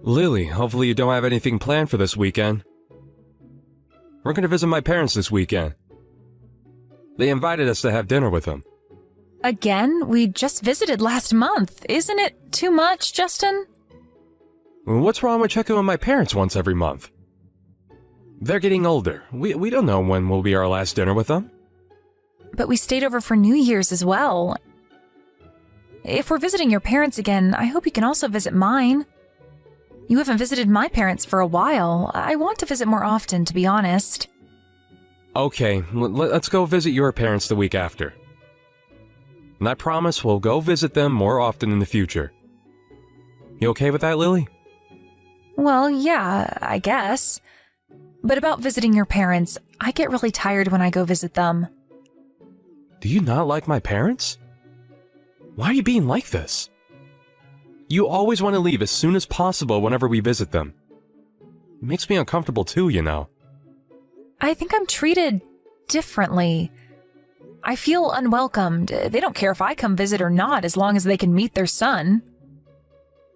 Lily, hopefully you don't have anything planned for this weekend. We're going to visit my parents this weekend. They invited us to have dinner with them. Again? We just visited last month. Isn't it too much, Justin? What's wrong with checking with my parents once every month? They're getting older. We don't know when will be our last dinner with them. But we stayed over for New Year's as well. If we're visiting your parents again, I hope you can also visit mine. You haven't visited my parents for a while. I want to visit more often, to be honest. Okay, let's go visit your parents the week after. And I promise we'll go visit them more often in the future. You okay with that, Lily? Well, yeah, I guess. But about visiting your parents, I get really tired when I go visit them. Do you not like my parents? Why are you being like this? You always want to leave as soon as possible whenever we visit them. It makes me uncomfortable too, you know. I think I'm treated differently. I feel unwelcomed. They don't care if I come visit or not as long as they can meet their son.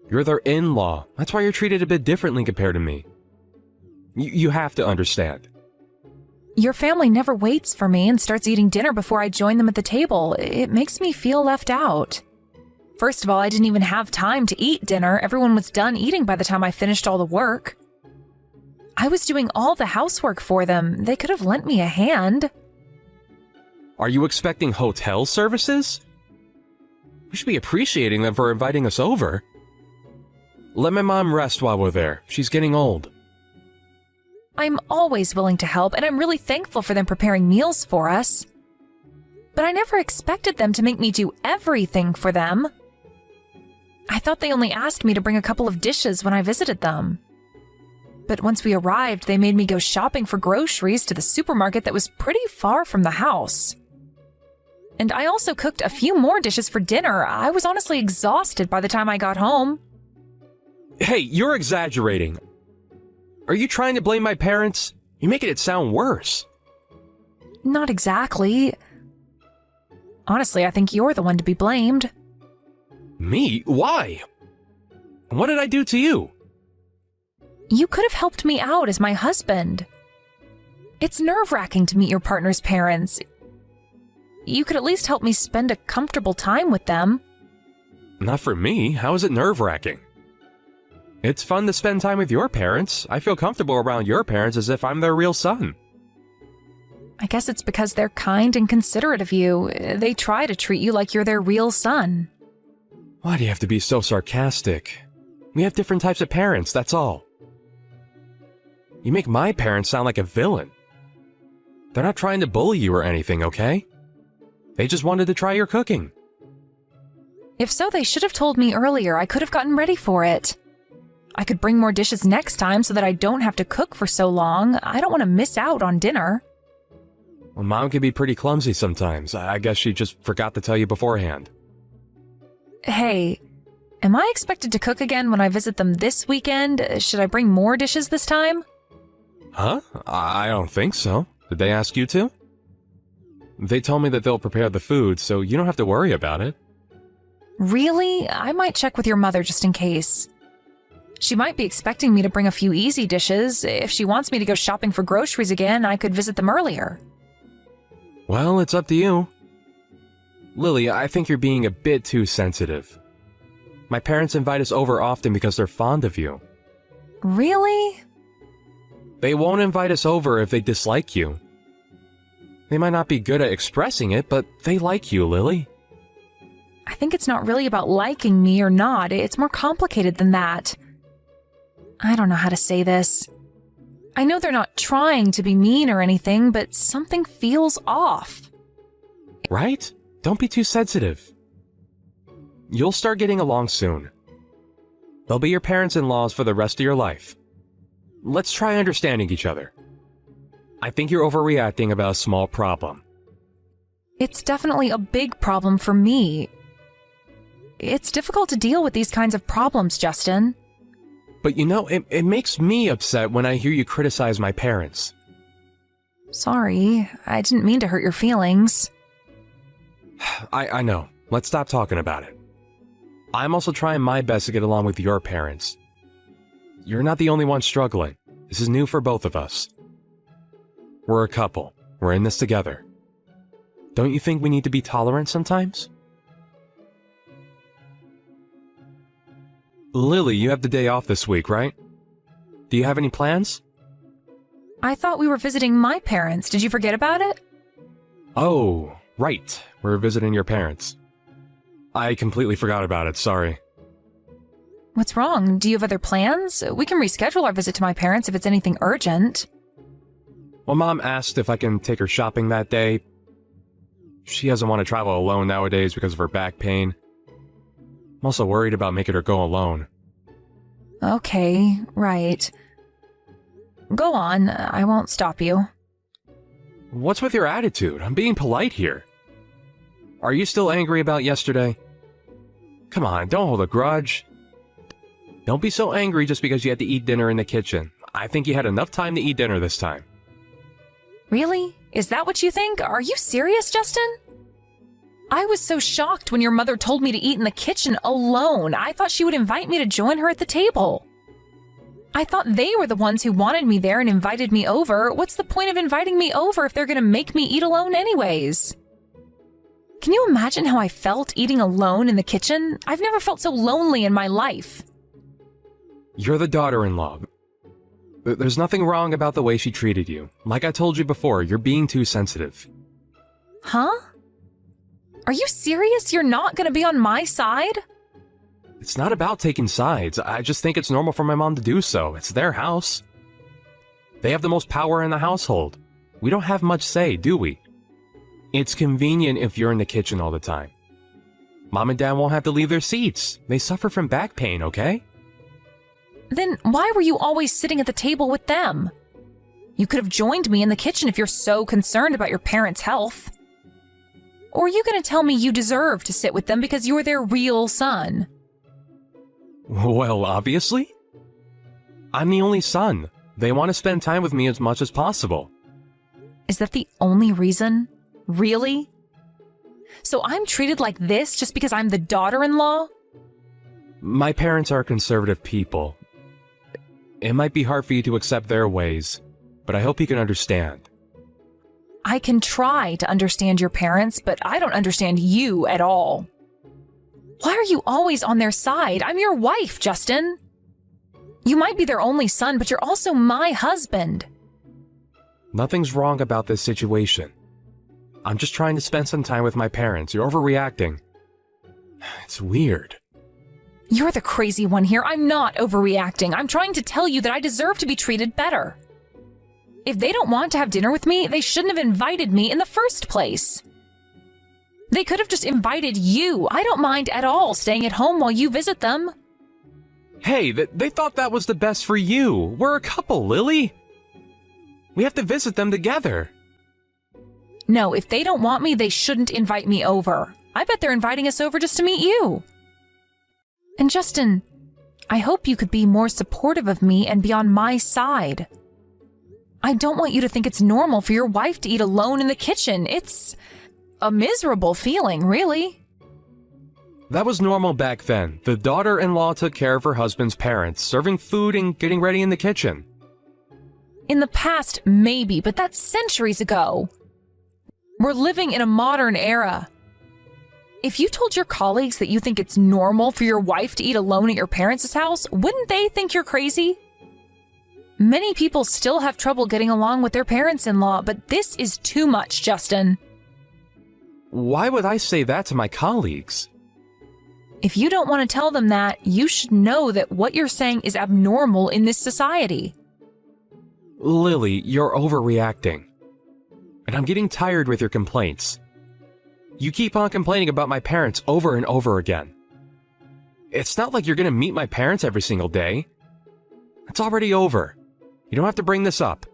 You're their in-law. That's why you're treated a bit differently compared to me. You have to understand. Your family never waits for me and starts eating dinner before I join them at the table. It makes me feel left out. First of all, I didn't even have time to eat dinner. Everyone was done eating by the time I finished all the work. I was doing all the housework for them. They could have lent me a hand. Are you expecting hotel services? We should be appreciating them for inviting us over. Let my mom rest while we're there. She's getting old. I'm always willing to help, and I'm really thankful for them preparing meals for us. But I never expected them to make me do everything for them. I thought they only asked me to bring a couple of dishes when I visited them. But once we arrived, they made me go shopping for groceries to the supermarket that was pretty far from the house. And I also cooked a few more dishes for dinner. I was honestly exhausted by the time I got home. Hey, you're exaggerating. Are you trying to blame my parents? You're making it sound worse. Not exactly. Honestly, I think you're the one to be blamed. Me? Why? What did I do to you? You could have helped me out as my husband. It's nerve-wracking to meet your partner's parents. You could at least help me spend a comfortable time with them. Not for me. How is it nerve-wracking? It's fun to spend time with your parents. I feel comfortable around your parents as if I'm their real son. I guess it's because they're kind and considerate of you. They try to treat you like you're their real son. Why do you have to be so sarcastic? We have different types of parents, that's all. You make my parents sound like a villain. They're not trying to bully you or anything, okay? They just wanted to try your cooking. If so, they should have told me earlier. I could have gotten ready for it. I could bring more dishes next time so that I don't have to cook for so long. I don't want to miss out on dinner. Well, Mom can be pretty clumsy sometimes. I guess she just forgot to tell you beforehand. Hey, am I expected to cook again when I visit them this weekend? Should I bring more dishes this time? Huh? I don't think so. Did they ask you to? They told me that they'll prepare the food, so you don't have to worry about it. Really? I might check with your mother just in case. She might be expecting me to bring a few easy dishes. If she wants me to go shopping for groceries again, I could visit them earlier. Well, it's up to you. Lily, I think you're being a bit too sensitive. My parents invite us over often because they're fond of you. Really? They won't invite us over if they dislike you. They might not be good at expressing it, but they like you, Lily. I think it's not really about liking me or not. It's more complicated than that. I don't know how to say this. I know they're not trying to be mean or anything, but something feels off. Right? Don't be too sensitive. You'll start getting along soon. They'll be your parents-in-laws for the rest of your life. Let's try understanding each other. I think you're overreacting about a small problem. It's definitely a big problem for me. It's difficult to deal with these kinds of problems, Justin. But you know, it makes me upset when I hear you criticize my parents. Sorry, I didn't mean to hurt your feelings. I know. Let's stop talking about it. I'm also trying my best to get along with your parents. You're not the only one struggling. This is new for both of us. We're a couple. We're in this together. Don't you think we need to be tolerant sometimes? Lily, you have the day off this week, right? Do you have any plans? I thought we were visiting my parents. Did you forget about it? Oh, right. We're visiting your parents. I completely forgot about it, sorry. What's wrong? Do you have other plans? We can reschedule our visit to my parents if it's anything urgent. Well, Mom asked if I can take her shopping that day. She doesn't want to travel alone nowadays because of her back pain. I'm also worried about making her go alone. Okay, right. Go on, I won't stop you. What's with your attitude? I'm being polite here. Are you still angry about yesterday? Come on, don't hold a grudge. Don't be so angry just because you had to eat dinner in the kitchen. I think you had enough time to eat dinner this time. Really? Is that what you think? Are you serious, Justin? I was so shocked when your mother told me to eat in the kitchen alone. I thought she would invite me to join her at the table. I thought they were the ones who wanted me there and invited me over. What's the point of inviting me over if they're going to make me eat alone anyways? Can you imagine how I felt eating alone in the kitchen? I've never felt so lonely in my life. You're the daughter-in-law. There's nothing wrong about the way she treated you. Like I told you before, you're being too sensitive. Huh? Are you serious? You're not going to be on my side? It's not about taking sides. I just think it's normal for my mom to do so. It's their house. They have the most power in the household. We don't have much say, do we? It's convenient if you're in the kitchen all the time. Mom and Dad won't have to leave their seats. They suffer from back pain, okay? Then why were you always sitting at the table with them? You could have joined me in the kitchen if you're so concerned about your parents' health. Or are you going to tell me you deserve to sit with them because you're their real son? Well, obviously. I'm the only son. They want to spend time with me as much as possible. Is that the only reason? Really? So I'm treated like this just because I'm the daughter-in-law? My parents are conservative people. It might be hard for you to accept their ways, but I hope you can understand. I can try to understand your parents, but I don't understand you at all. Why are you always on their side? I'm your wife, Justin. You might be their only son, but you're also my husband. Nothing's wrong about this situation. I'm just trying to spend some time with my parents. You're overreacting. It's weird. You're the crazy one here. I'm not overreacting. I'm trying to tell you that I deserve to be treated better. If they don't want to have dinner with me, they shouldn't have invited me in the first place. They could have just invited you. I don't mind at all staying at home while you visit them. Hey, they thought that was the best for you. We're a couple, Lily. We have to visit them together. No, if they don't want me, they shouldn't invite me over. I bet they're inviting us over just to meet you. And Justin, I hope you could be more supportive of me and be on my side. I don't want you to think it's normal for your wife to eat alone in the kitchen. It's a miserable feeling, really. That was normal back then. The daughter-in-law took care of her husband's parents, serving food and getting ready in the kitchen. In the past, maybe, but that's centuries ago. We're living in a modern era. If you told your colleagues that you think it's normal for your wife to eat alone at your parents' house, wouldn't they think you're crazy? Many people still have trouble getting along with their parents-in-law, but this is too much, Justin. Why would I say that to my colleagues? If you don't want to tell them that, you should know that what you're saying is abnormal in this society. Lily, you're overreacting. And I'm getting tired with your complaints. You keep on complaining about my parents over and over again. It's not like you're going to meet my parents every single day. It's already over. You don't have to bring this up.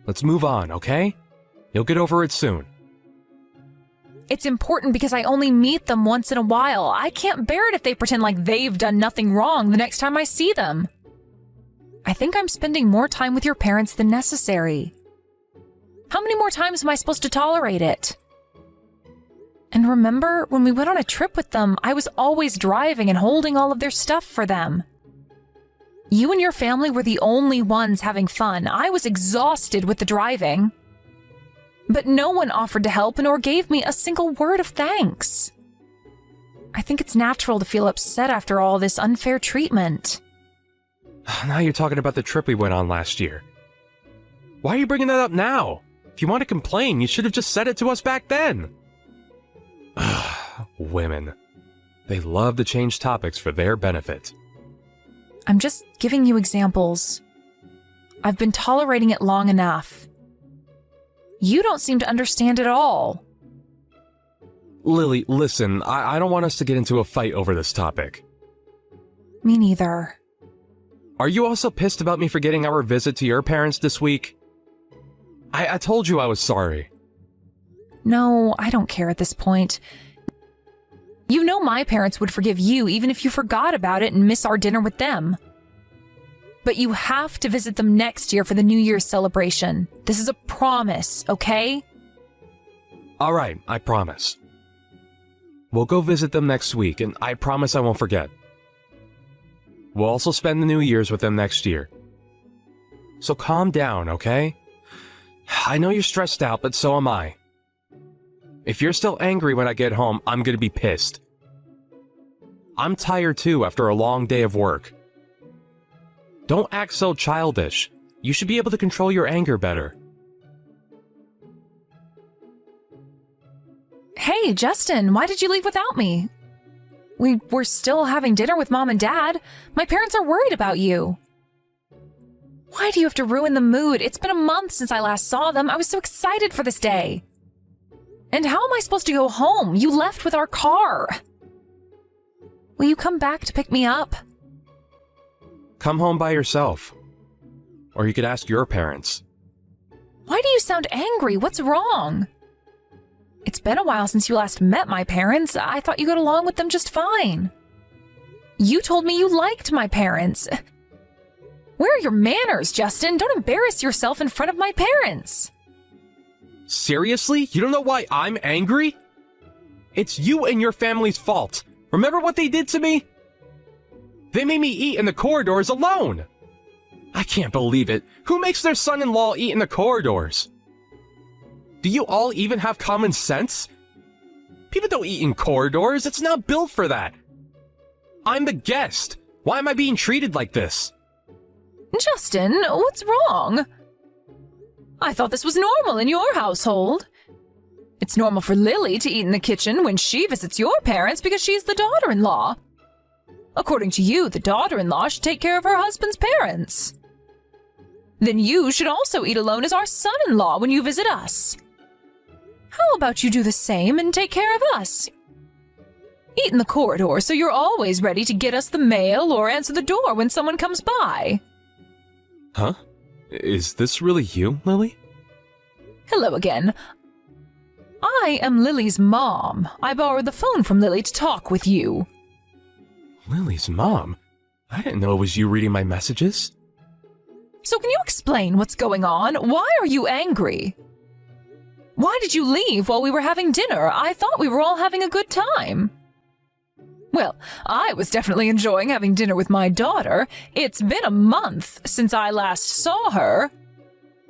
Let's move on, okay? You'll get over it soon. It's important because I only meet them once in a while. I can't bear it if they pretend like they've done nothing wrong the next time I see them. I think I'm spending more time with your parents than necessary. How many more times am I supposed to tolerate it? And remember, when we went on a trip with them, I was always driving and holding all of their stuff for them. You and your family were the only ones having fun. I was exhausted with the driving. But no one offered to help nor gave me a single word of thanks. I think it's natural to feel upset after all this unfair treatment. Now you're talking about the trip we went on last year. Why are you bringing that up now? If you want to complain, you should have just said it to us back then. Women. They love to change topics for their benefit. I'm just giving you examples. I've been tolerating it long enough. You don't seem to understand at all. Lily, listen, I don't want us to get into a fight over this topic. Me neither. Are you also pissed about me forgetting our visit to your parents this week? I told you I was sorry. No, I don't care at this point. You know my parents would forgive you even if you forgot about it and miss our dinner with them. But you have to visit them next year for the New Year's celebration. This is a promise, okay? All right, I promise. We'll go visit them next week, and I promise I won't forget. We'll also spend the New Year's with them next year. So calm down, okay? I know you're stressed out, but so am I. If you're still angry when I get home, I'm gonna be pissed. I'm tired too after a long day of work. Don't act so childish. You should be able to control your anger better. Hey, Justin, why did you leave without me? We were still having dinner with Mom and Dad. My parents are worried about you. Why do you have to ruin the mood? It's been a month since I last saw them. I was so excited for this day. And how am I supposed to go home? You left with our car. Will you come back to pick me up? Come home by yourself. Or you could ask your parents. Why do you sound angry? What's wrong? It's been a while since you last met my parents. I thought you got along with them just fine. You told me you liked my parents. Where are your manners, Justin? Don't embarrass yourself in front of my parents. Seriously? You don't know why I'm angry? It's you and your family's fault. Remember what they did to me? They made me eat in the corridors alone. I can't believe it. Who makes their son-in-law eat in the corridors? Do you all even have common sense? People don't eat in corridors. It's not built for that. I'm the guest. Why am I being treated like this? Justin, what's wrong? I thought this was normal in your household. It's normal for Lily to eat in the kitchen when she visits your parents because she's the daughter-in-law. According to you, the daughter-in-law should take care of her husband's parents. Then you should also eat alone as our son-in-law when you visit us. How about you do the same and take care of us? Eat in the corridor so you're always ready to get us the mail or answer the door when someone comes by. Huh? Is this really you, Lily? Hello again. I am Lily's mom. I borrowed the phone from Lily to talk with you. Lily's mom? I didn't know it was you reading my messages. So can you explain what's going on? Why are you angry? Why did you leave while we were having dinner? I thought we were all having a good time. Well, I was definitely enjoying having dinner with my daughter. It's been a month since I last saw her.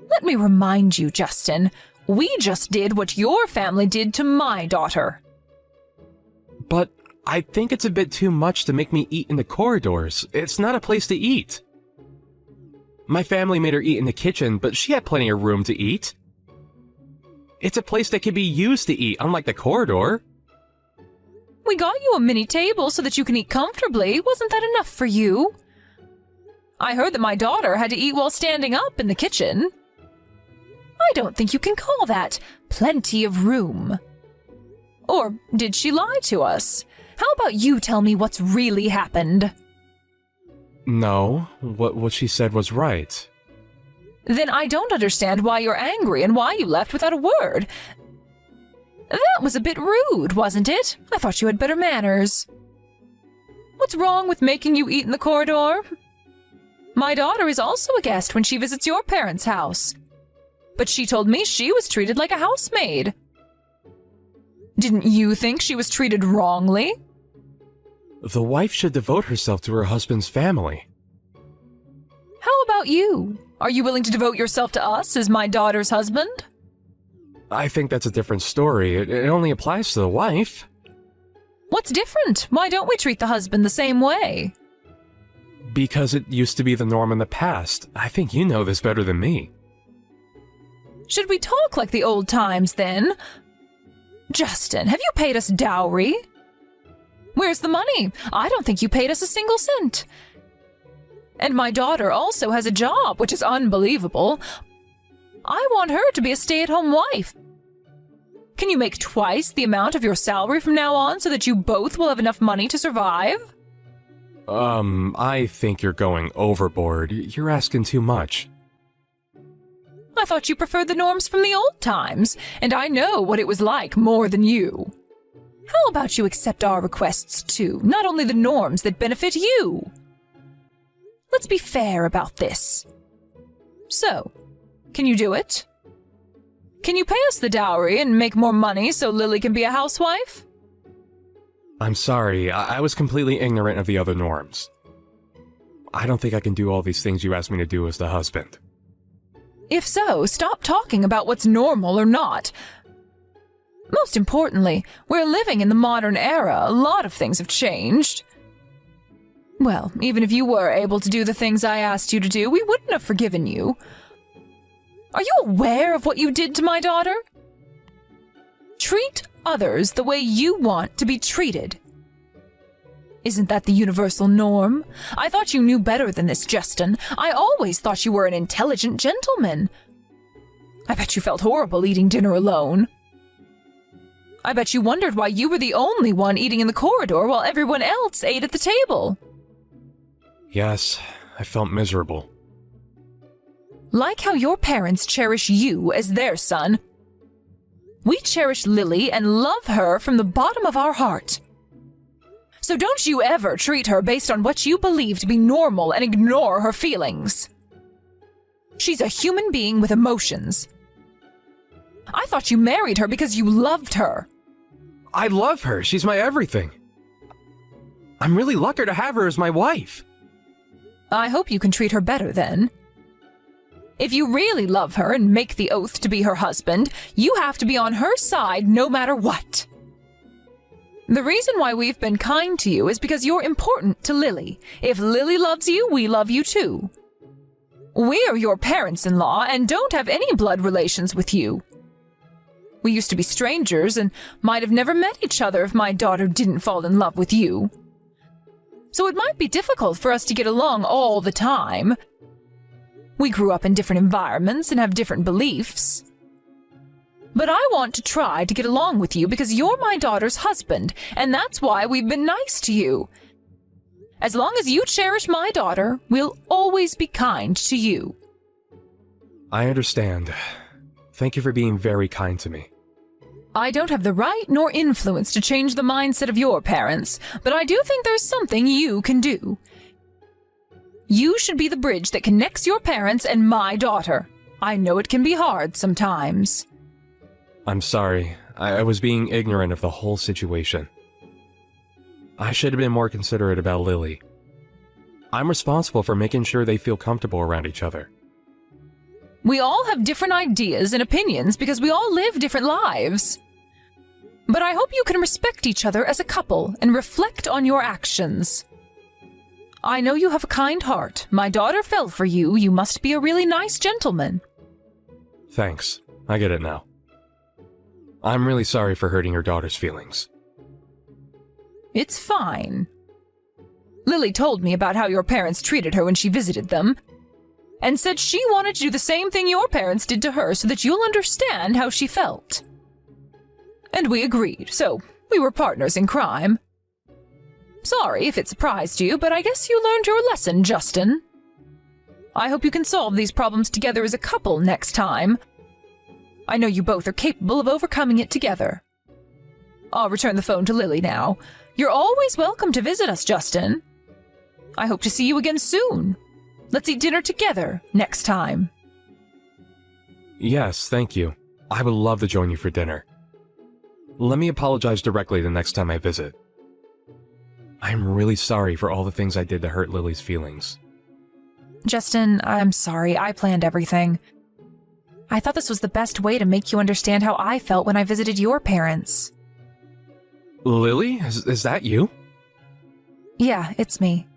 Let me remind you, Justin, we just did what your family did to my daughter. But I think it's a bit too much to make me eat in the corridors. It's not a place to eat. My family made her eat in the kitchen, but she had plenty of room to eat. It's a place that can be used to eat, unlike the corridor. We got you a mini table so that you can eat comfortably. Wasn't that enough for you? I heard that my daughter had to eat while standing up in the kitchen. I don't think you can call that plenty of room. Or did she lie to us? How about you tell me what's really happened? No, what she said was right. Then I don't understand why you're angry and why you left without a word. That was a bit rude, wasn't it? I thought you had better manners. What's wrong with making you eat in the corridor? My daughter is also a guest when she visits your parents' house. But she told me she was treated like a housemaid. Didn't you think she was treated wrongly? The wife should devote herself to her husband's family. about you? Are you willing to devote yourself to us as my daughter's husband? I think that's a different story. It only applies to the wife. What's different? Why don't we treat the husband the same way? Because it used to be the norm in the past. I think you know this better than me. Should we talk like the old times, then? Justin, have you paid us dowry? Where's the money? I don't think you paid us a single cent. And my daughter also has a job, which is unbelievable. I want her to be a stay-at-home wife. Can you make twice the amount of your salary from now on so that you both will have enough money to survive? I think you're going overboard. You're asking too much. I thought you preferred the norms from the old times, and I know what it was like more than you. How about you accept our requests too, not only the norms that benefit you? Let's be fair about this. So, can you do it? Can you pay us the dowry and make more money so Lily can be a housewife? I'm sorry, I was completely ignorant of the other norms. I don't think I can do all these things you asked me to do as the husband. If so, stop talking about what's normal or not. Most importantly, we're living in the modern era. A lot of things have changed. Well, even if you were able to do the things I asked you to do, we wouldn't have forgiven you. Are you aware of what you did to my daughter? Treat others the way you want to be treated. Isn't that the universal norm? I thought you knew better than this, Justin. I always thought you were an intelligent gentleman. I bet you felt horrible eating dinner alone. I bet you wondered why you were the only one eating in the corridor while everyone else ate at the table. Yes, I felt miserable. Like how your parents cherish you as their son, we cherish Lily and love her from the bottom of our heart. So don't you ever treat her based on what you believe to be normal and ignore her feelings. She's a human being with emotions. I thought you married her because you loved her. I love her. She's my everything. I'm really lucky to have her as my wife. I hope you can treat her better then. If you really love her and make the oath to be her husband, you have to be on her side no matter what. The reason why we've been kind to you is because you're important to Lily. If Lily loves you, we love you too. We're your parents-in-law and don't have any blood relations with you. We used to be strangers and might have never met each other if my daughter didn't fall in love with you. So it might be difficult for us to get along all the time. We grew up in different environments and have different beliefs. But I want to try to get along with you because you're my daughter's husband, and that's why we've been nice to you. As long as you cherish my daughter, we'll always be kind to you. I understand. Thank you for being very kind to me. I don't have the right nor influence to change the mindset of your parents, but I do think there's something you can do. You should be the bridge that connects your parents and my daughter. I know it can be hard sometimes. I'm sorry. I was being ignorant of the whole situation. I should have been more considerate about Lily. I'm responsible for making sure they feel comfortable around each other. We all have different ideas and opinions because we all live different lives. But I hope you can respect each other as a couple and reflect on your actions. I know you have a kind heart. My daughter fell for you. You must be a really nice gentleman. Thanks. I get it now. I'm really sorry for hurting your daughter's feelings. It's fine. Lily told me about how your parents treated her when she visited them, and said she wanted to do the same thing your parents did to her so that you'll understand how she felt. And we agreed, so we were partners in crime. Sorry if it surprised you, but I guess you learned your lesson, Justin. I hope you can solve these problems together as a couple next time. I know you both are capable of overcoming it together. I'll return the phone to Lily now. You're always welcome to visit us, Justin. I hope to see you again soon. Let's eat dinner together next time. Yes, thank you. I would love to join you for dinner. Let me apologize directly the next time I visit. I'm really sorry for all the things I did to hurt Lily's feelings. Justin, I'm sorry. I planned everything. I thought this was the best way to make you understand how I felt when I visited your parents. Lily, is that you? Yeah, it's me.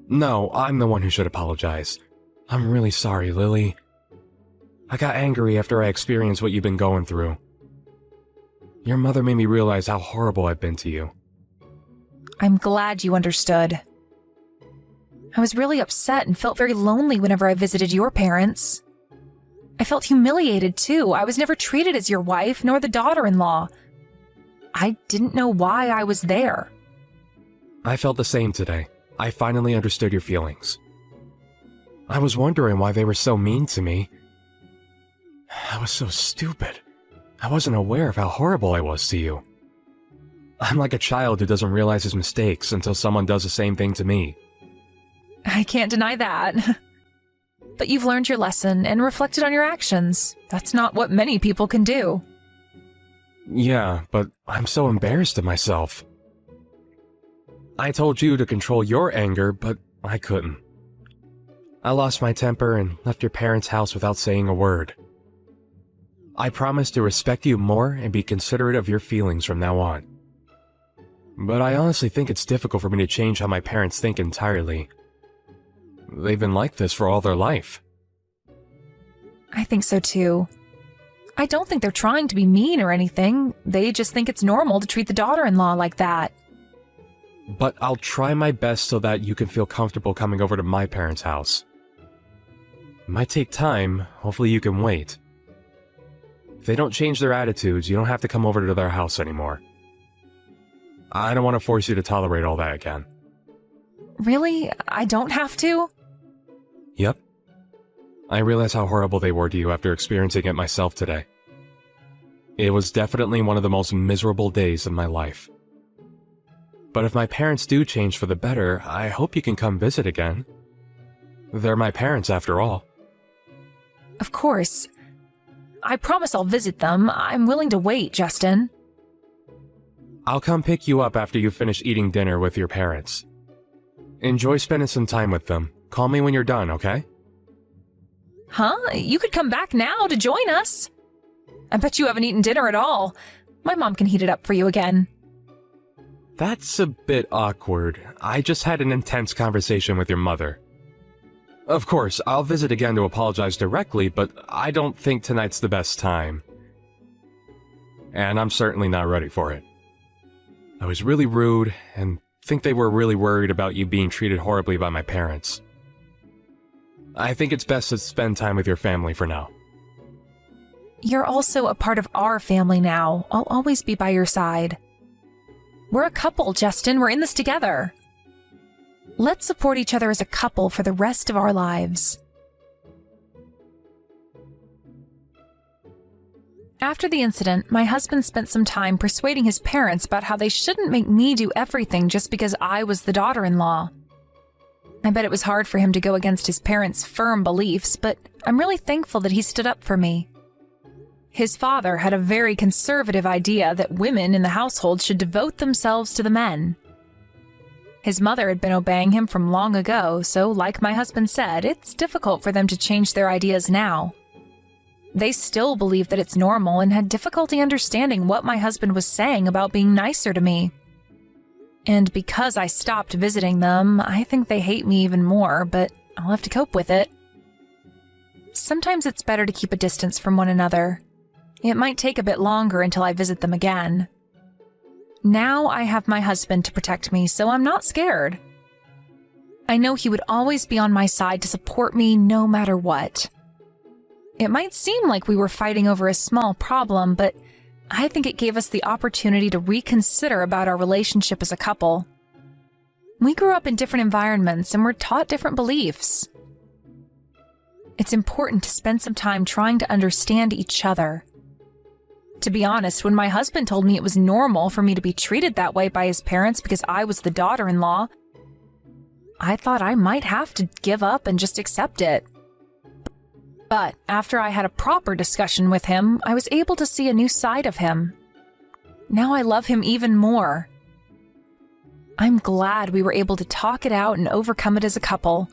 No, I'm the one who should apologize. I'm really sorry, Lily. I got angry after I experienced what you've been going through. Your mother made me realize how horrible I've been to you. I'm glad you understood. I was really upset and felt very lonely whenever I visited your parents. I felt humiliated, too. I was never treated as your wife, nor the daughter-in-law. I didn't know why I was there. I felt the same today. I finally understood your feelings. I was wondering why they were so mean to me. I was so stupid. I wasn't aware of how horrible I was to you. I'm like a child who doesn't realize his mistakes until someone does the same thing to me. I can't deny that. But you've learned your lesson and reflected on your actions. That's not what many people can do. Yeah, but I'm so embarrassed of myself. I told you to control your anger, but I couldn't. I lost my temper and left your parents' house without saying a word. I promise to respect you more and be considerate of your feelings from now on. But I honestly think it's difficult for me to change how my parents think entirely. They've been like this for all their life. I think so too. I don't think they're trying to be mean or anything. They just think it's normal to treat the daughter-in-law like that. But I'll try my best so that you can feel comfortable coming over to my parents' house. It might take time. Hopefully you can wait. If they don't change their attitudes, you don't have to come over to their house anymore. I don't want to force you to tolerate all that again. Really? I don't have to? Yep. I realize how horrible they were to you after experiencing it myself today. It was definitely one of the most miserable days of my life. But if my parents do change for the better, I hope you can come visit again. They're my parents after all. Of course. I promise I'll visit them. I'm willing to wait, Justin. I'll come pick you up after you finish eating dinner with your parents. Enjoy spending some time with them. Call me when you're done, okay? Huh? You could come back now to join us. I bet you haven't eaten dinner at all. My mom can heat it up for you again. That's a bit awkward. I just had an intense conversation with your mother. Of course, I'll visit again to apologize directly, but I don't think tonight's the best time. And I'm certainly not ready for it. I was really rude, and think they were really worried about you being treated horribly by my parents. I think it's best to spend time with your family for now. You're also a part of our family now. I'll always be by your side. We're a couple, Justin. We're in this together. Let's support each other as a couple for the rest of our lives. After the incident, my husband spent some time persuading his parents about how they shouldn't make me do everything just because I was the daughter-in-law. I bet it was hard for him to go against his parents' firm beliefs, but I'm really thankful that he stood up for me. His father had a very conservative idea that women in the household should devote themselves to the men. His mother had been obeying him from long ago, so like my husband said, it's difficult for them to change their ideas now. They still believe that it's normal and had difficulty understanding what my husband was saying about being nicer to me. And because I stopped visiting them, I think they hate me even more, but I'll have to cope with it. Sometimes it's better to keep a distance from one another. It might take a bit longer until I visit them again. Now I have my husband to protect me, so I'm not scared. I know he would always be on my side to support me no matter what. It might seem like we were fighting over a small problem, but I think it gave us the opportunity to reconsider about our relationship as a couple. We grew up in different environments and were taught different beliefs. It's important to spend some time trying to understand each other. To be honest, when my husband told me it was normal for me to be treated that way by his parents because I was the daughter-in-law, I thought I might have to give up and just accept it. But after I had a proper discussion with him, I was able to see a new side of him. Now I love him even more. I'm glad we were able to talk it out and overcome it as a couple.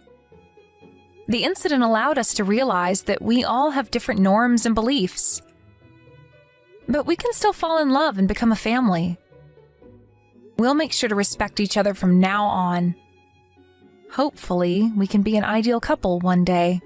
The incident allowed us to realize that we all have different norms and beliefs. But we can still fall in love and become a family. We'll make sure to respect each other from now on. Hopefully, we can be an ideal couple one day.